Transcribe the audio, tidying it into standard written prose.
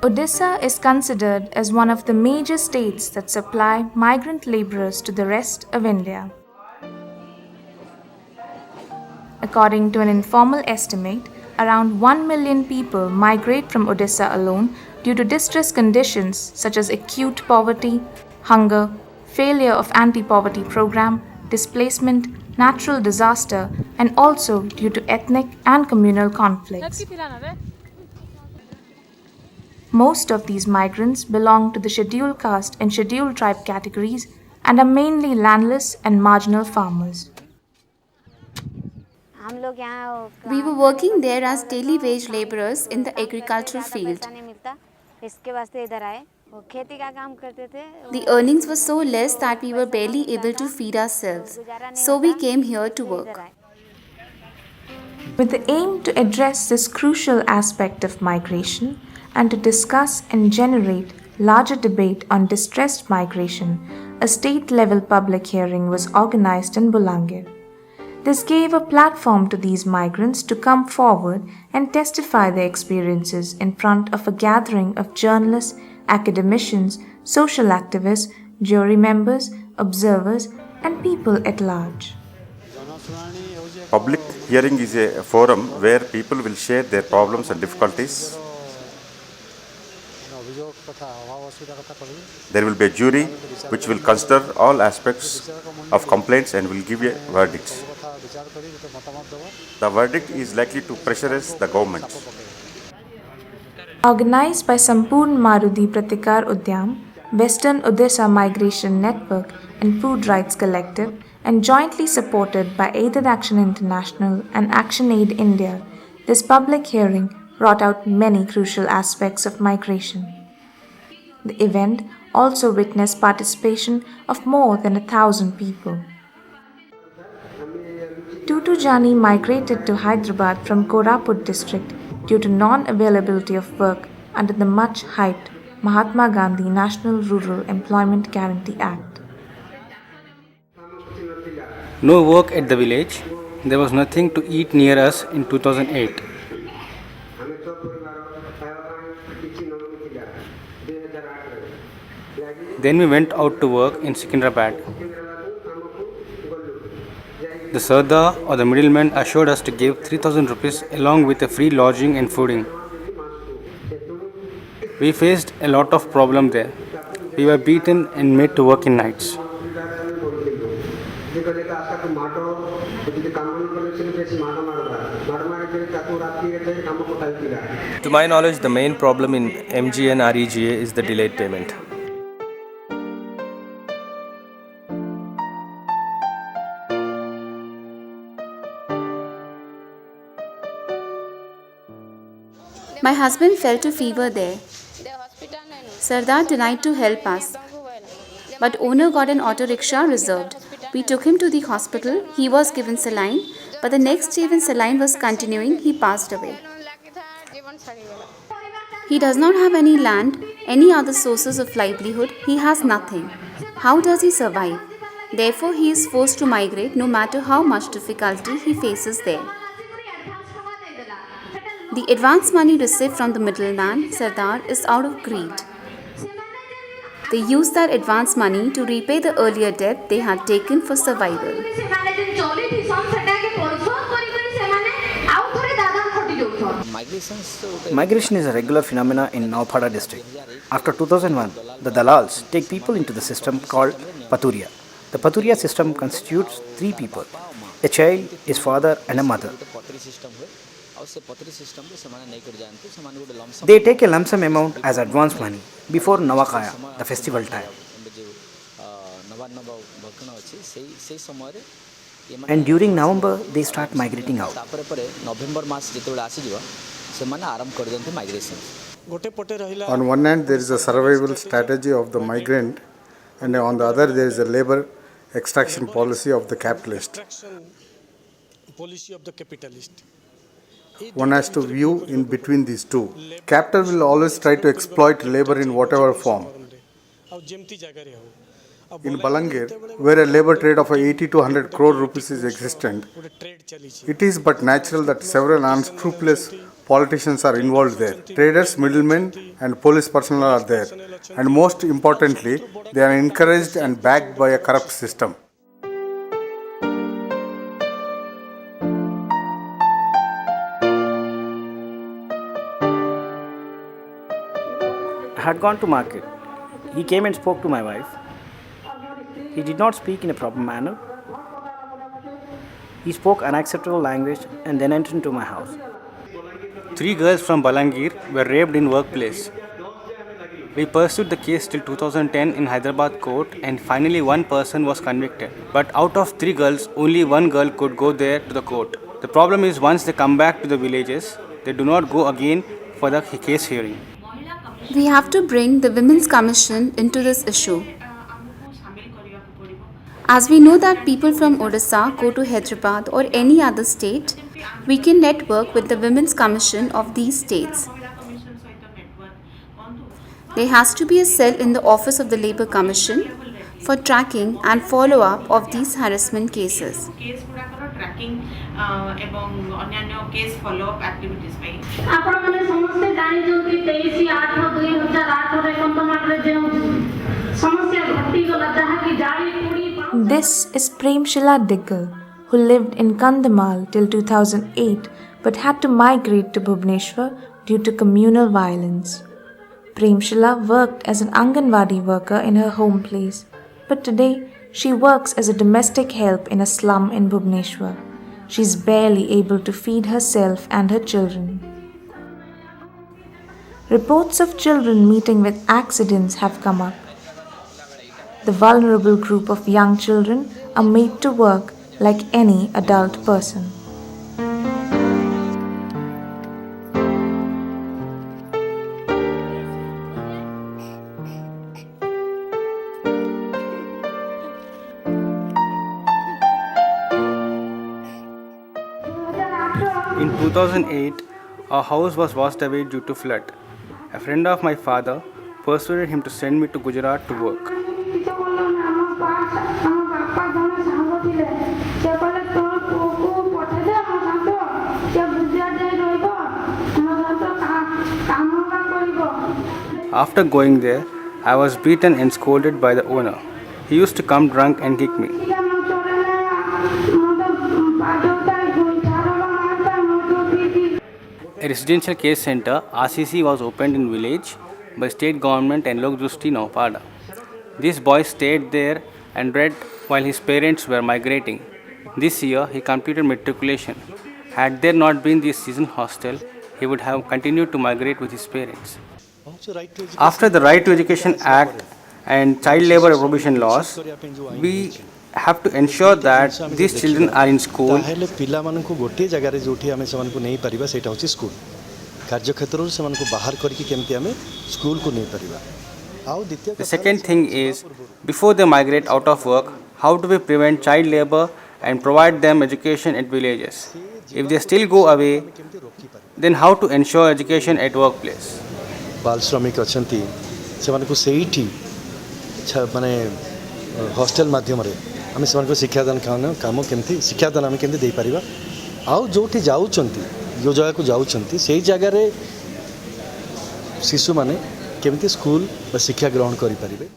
Odisha is considered as one of the major states that supply migrant laborers to the rest of India. According to an informal estimate, around 1 million people migrate from Odisha alone due to distress conditions such as acute poverty, hunger, failure of anti-poverty program, displacement, natural disaster, and also due to ethnic and communal conflicts. Most of these migrants belong to the scheduled caste and scheduled tribe categories and are mainly landless and marginal farmers. We were working there as daily wage laborers in the agricultural field. The earnings were so less that we were barely able to feed ourselves. So we came here to work. With the aim to address this crucial aspect of migration and to discuss and generate larger debate on distressed migration, a state-level public hearing was organized in Balangir. This gave a platform to these migrants to come forward and testify their experiences in front of a gathering of journalists, academicians, social activists, jury members, observers, and people at large. Public hearing is a forum where people will share their problems and difficulties. There will be a jury which will consider all aspects of complaints and will give a verdict. The verdict is likely to pressurize the government. Organized by Sampurn Marudi Pratikar Udyam, Western Odisha Migration Network and Food Rights Collective, and jointly supported by Aide Action International and Action Aid India, this public hearing brought out many crucial aspects of migration. The event also witnessed participation of more than 1,000 people. Tutu Jani migrated to Hyderabad from Koraput district due to non-availability of work under the much-hyped Mahatma Gandhi National Rural Employment Guarantee Act. No work at the village. There was nothing to eat near us in 2008. Then we went out to work in Secunderabad. The Sardar or the middleman assured us to give 3,000 rupees along with a free lodging and fooding. We faced a lot of problem there. We were beaten and made to work in nights. To my knowledge, the main problem in MG and REGA is the delayed payment. My husband fell to fever there. Sardar denied to help us, but owner got an auto rickshaw reserved. We took him to the hospital. He was given saline, but the next day when saline was continuing, he passed away. He does not have any land, any other sources of livelihood. He has nothing. How does he survive? Therefore, he is forced to migrate no matter how much difficulty he faces there. The advance money received from the middleman, Sardar, is out of greed. They used that advance money to repay the earlier debt they had taken for survival. Migration is a regular phenomenon in Nuapada district. After 2001, the Dalals take people into the system called Paturia. The Paturia system constitutes three people, a child, his father and a mother. They take a lump sum amount as advance money before Navakaya, the festival time. And during November, they start migrating out. On one hand, there is a survival strategy of the migrant, and on the other, there is a labor extraction policy of the capitalist. One has to view in between these two. Capital will always try to exploit labor in whatever form. In Balangir, where a labor trade of 80 to 100 crore rupees is existent, it is but natural that several unscrupulous politicians are involved there. Traders, middlemen, and police personnel are there. And most importantly, they are encouraged and backed by a corrupt system. I had gone to market. He came and spoke to my wife. He did not speak in a proper manner. He spoke unacceptable language and then entered into my house. 3 girls from Balangir were raped in workplace. We pursued the case till 2010 in Hyderabad court and finally one person was convicted. But out of 3 girls, only 1 girl could go there to the court. The problem is once they come back to the villages, they do not go again for the case hearing. We have to bring the Women's Commission into this issue. As we know that people from Odisha go to Hyderabad or any other state, we can network with the Women's Commission of these states. There has to be a cell in the office of the Labour Commission for tracking and follow-up of these harassment cases. This is Premshila Diggal, who lived in Kandhamal till 2008 but had to migrate to Bhubaneswar due to communal violence. Premshila worked as an Anganwadi worker in her home place, but today she works as a domestic help in a slum in Bhubaneswar. She is barely able to feed herself and her children. Reports of children meeting with accidents have come up. The vulnerable group of young children are made to work like any adult person. In 2008, our house was washed away due to flood. A friend of my father persuaded him to send me to Gujarat to work. After going there, I was beaten and scolded by the owner. He used to come drunk and kick me. A residential case center (RCC) was opened in village by state government and Lok Drushti Nuapada. This boy stayed there and read while his parents were migrating. This year he completed matriculation. Had there not been this season hostel, he would have continued to migrate with his parents. After the Right to Education Act and child labor prohibition laws, we have to ensure that these children are in school. The second thing is, before they migrate out of work, how do we prevent child labor and provide them education at villages? If they still go away, then how to ensure education at workplace? बाल श्रमिक अच्छी से माने hostel माध्यम आम से शिक्षादान काम केमती शिक्षादान आम केमती दे पारिबा आउ जोठी जाउछंती जो जगह को जाउछंती सेही जगह रे शिशु माने केमती स्कूल शिक्षा ग्रहण करि पारिबे।